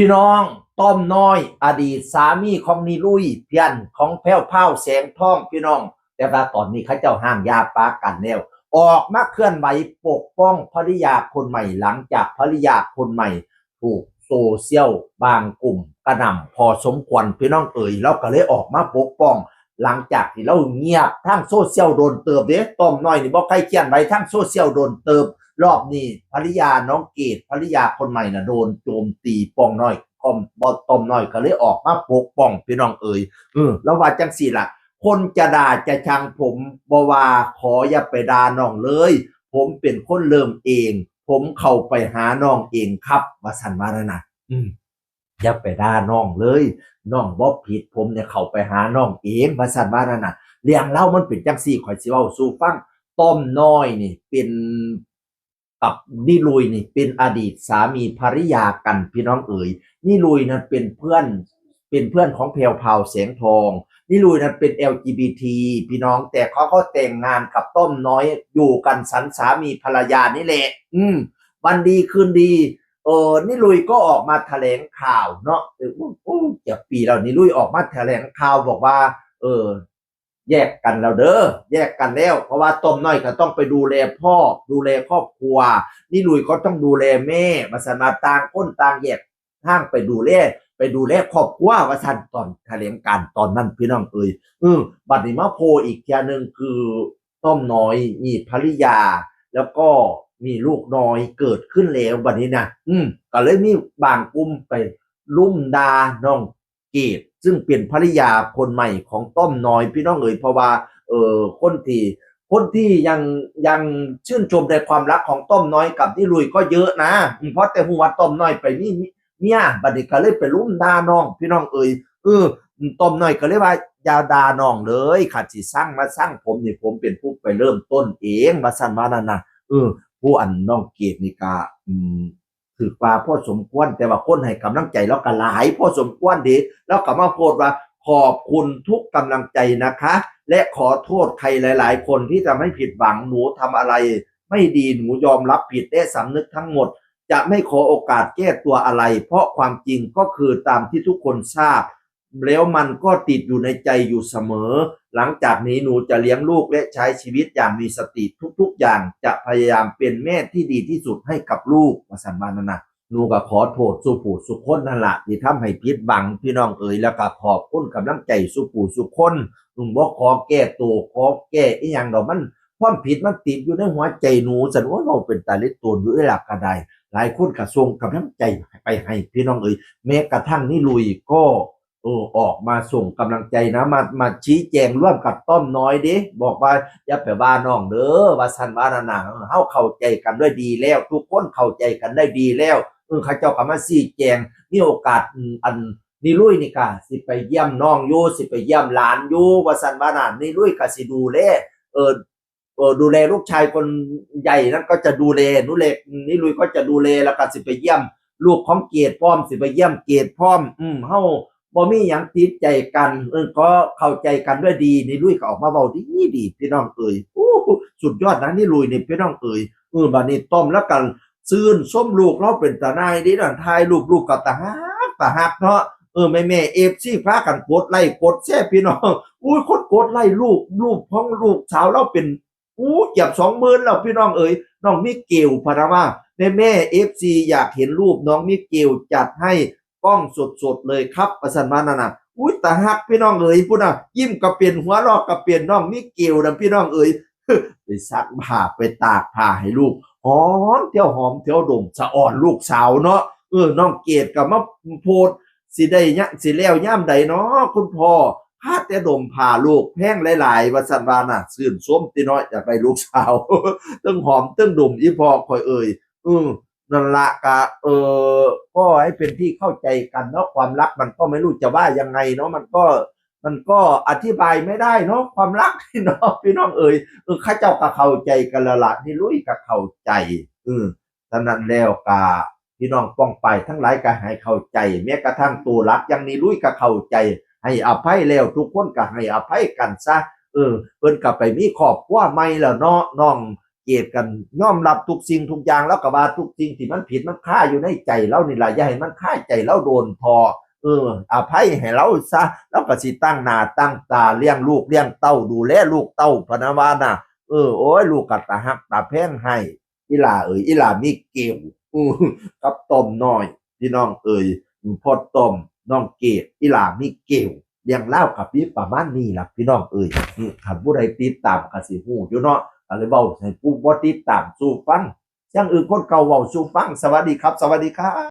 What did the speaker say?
พี่น้องต้อมน้อยอดีตสามีของนิลุยเพียนของแพ้วเผาแสงทองพี่น้องแต่ว่าตอนนี้เขาเจ้าห้างยาปากันแล้วออกมาเคลื่อนไหวปกป้องภริยาคนใหม่หลังจากภริยาคนใหม่ถูกโซเชียลบางกลุ่มกระหน่ำพอสมควรพี่น้องแล้วก็เลยออกมาปกป้องหลังจากที่เราเงียบทั้งโซเชียลโดนเติบเด้ต้อมน้อยนี่บอกใครเขียนไว้ทั้งโซเชียลโดนเติบรอบนี้ภริยาน้องเกดภริยาคนใหม่น่ะโดนโจมตีป้องน้อยคอมบอต้มน้อยก็เลยออกมาปกป้องพี่น้องแล้วว่าจังสี่ล่ะคนจะด่าจะชังผมบ่ว่าขออย่าไปด่าน้องเลยผมเป็นคนเริ่มเองผมเข้าไปหาน้องเองครับว่าสันมาแล้วนะอย่าไปด่าน้องเลยน้องบ่ผิดผมเนี่ยเข้าไปหาน้องเองว่าสันมาแล้วนะเรื่องเล่ามันเป็นจังสี่ข่อยสิเว้าสู่ฟังต้มน้อยนี่เป็นกับนิลุยนี่เป็นอดีตสามีภริยากันพี่น้องนิลุยนั้นเป็นเพื่อนของแพรวพราวแสงทองนิลุยนั้นเป็น LGBT พี่น้องแต่เขาก็แต่งงานกับต้มน้อยอยู่กันสันสามีภรรยานี่แหละวันดีคืนดีนิลุยก็ออกมาแถลงข่าวเนาะจะปีแล้วนิลุยออกมาแถลงข่าวบอกว่าแยกกันแล้วเด้อแยกกันแล้วเพราะว่าต้มน้อยก็ต้องไปดูแลพ่อดูแลครอบครัวนี่ลุยก็ต้องดูแลแม่มาสนาต่างคนต่างแยกทางไปดูแลครอบครัวว่าซั่นตอนแถลงการตอนนั้นพี่น้องบัดนี้มาโพอีกอย่างนึงคือต้มน้อยมีภริยาแล้วก็มีลูกน้อยเกิดขึ้นแล้วบัดนี้นะก็เลยมีบางกลุ่มไปลุ่มด่าน้องเกดซึ่งเป็นภริยาคนใหม่ของต้มน้อยพี่น้องเพราะว่าคนที่ยังชื่นชมในความรักของต้มน้อยกับที่ลุยก็เยอะนะเพราะแต่หัวต้มน้อยไปนี่เมียบัดนี้ก็เลยไปลุ่มด่าน้องพี่น้องต้มน้อยก็เลยว่าอย่าด่าน้องเลยขัดสิสร้างมาสร้างผมนี่ผมเป็นผู้ไปเริ่มต้นเองมาสั่นว่านั่นนะผู้อันน้องเกดนี่ก็ถือว่าพ่อสมควรแต่ว่าคนให้กำลังใจแล้วก็หลายพ่อสมควรดีแล้วก็มาโพสต์ว่าขอบคุณทุกกำลังใจนะคะและขอโทษใครหลายๆคนที่ทำให้ผิดหวังหนูทำอะไรไม่ดีหนูยอมรับผิดและสำนึกทั้งหมดจะไม่ขอโอกาสแก้ตัวอะไรเพราะความจริงก็คือตามที่ทุกคนทราบแล้วมันก็ติดอยู่ในใจอยู่เสมอหลังจากนี้หนูจะเลี้ยงลูกและใช้ชีวิตอย่างมีสติทุกๆอย่างจะพยายามเป็นแม่ที่ดีที่สุดให้กับลูกว่าสันมานะหนูก็ขอโทษสุผู้สุคนนั่นแหละที่ทำให้ผิดหวังพี่น้องแล้วก็ขอบคุณกำลังใจสุผู้สุคนหนูบอกขอแก้ตัวขอแก้อีหยังดอกมันความผิดมันติดอยู่ในหัวใจหนูสันว่าเราเป็นตาเล็กตัวอยู่หลักกระไดหลายคนกระทรวงกำลังใจไปให้พี่น้องแม้กระทั่งนี่ลุยก็ออกมาส่งกำลังใจนะมาชี้แจงร่วมกับต้อมน้อยดิบอกว่าอย่าไปว่าน้องเด้อว่าสันว่านาเฮาเข้าใจกันด้วยดีแล้วทุกคนเข้าใจกันได้ดีแล้วเขาเจ้าก็มาชี้แจงมีโอกาสอันนี่ลุยนี่ก็สิไปเยี่ยมน้องอยู่สิไปเยี่ยมหลานอยู่ว่าสันว่านานี่ลุยก็สิดูแลดูแลลูกชายคนใหญ่นั้นก็จะดูแลนี่ลุยก็จะดูแลแล้วก็สิไปเยี่ยมลูกของเกดพร้อมสิไปเยี่ยมเกดพร้อมเฮาบ่มีหยังติดใจกันก็เข้าใจกันด้วยดีนี่ลุยก็ออกมาเว้าดีพี่น้องสุดยอดนะนี่ลุยนี่พี่น้องบัดนี้ต้มแล้วกันซื่นส้มลูกเราเป็นตาหนายดินั่นทายลูกก็ตาฮักเนาะแม่FCพากันกดไลค์กดแชร์พี่น้องคนกดไลค์ลูกของลูกสาวเราเป็นเกือบ 20,000แล้วพี่น้องน้องมิเกลพะนะว่าแม่ FC อยากเห็นรูปน้องมิเกลจัดให้กล้องสดเลยครับประสันมาน่ะตาฮักพี่น้องพูดน่ะยิ้มก็เปลี่ยนหัวเราะก็เปลี่ยนน้องมิเกลนะพี่น้องไปซักผ้าไปตากผ้าให้ลูกหอมเที่ยวหอมเที่ยวดมสะอ่อนลูกสาวเนาะน้องเกดก็มาโพสสิได้สิแล้วย่ามใดเนาะคุณพ่อพาแต่ดมผ้าลูกแพงหลายๆว่าสันว่าน่ะซื่นส้มติน้อยอยากได้ลูกสาวตึ้งหอมตึ้งดมอีพ่อคอยนั่นละก็ให้เป็นที่เข้าใจกันเนาะความรักมันก็ไม่รู้จะว่ายังไงเนาะมันก็อธิบายไม่ได้เนาะความรักพี่น้องข้าเจ้าก็เข้าใจกันละละนี่ลุยก็เข้าใจฉะนั้นแล้วก็พี่น้องป้องไปทั้งหลายก็ให้เข้าใจแม้กระทั่งตัวรักยังนี่ลุยก็เข้าใจให้อภัยแล้วทุกคนก็ให้อภัยกันซะเพิ่นก็ไปมีครอบครัวใหม่แล้วเนาะน้องเ เกตกันยอมรับทุกสิ่งทุกอย่างแล้วก็ว่าทุกสิ่งที่มันผิดมันค่าอยู่ในใจเรานี่ล่ะอย่าให้มันค่าใจเราโดนพออภัยให้เราซะแล้วก็สิตั้งหน้าตั้งตาเลี้ยงลูกเลี้ยงเต้าดูแลลูกเต้าพะนะว่าน่ะโอ้ยลูกก็ตาฮักตาแพงให้อีหล่าอีหล่ามีเกลกับต้มน้อยพี่น้องพอต้มน้องเกดอีหล่ามีเกลเลี้ยงเล่ากับพี่ประมาณนี้ล่ะพี่น้องคันผู้ใดติดตามก็สิฮู้อยู่เนาะก็เลยเว้าให้ผู้บ่ติดตามสู่ฟังอย่างอื่นคนเก่าเว้าสู่ฟังสวัสดีครับสวัสดีครับ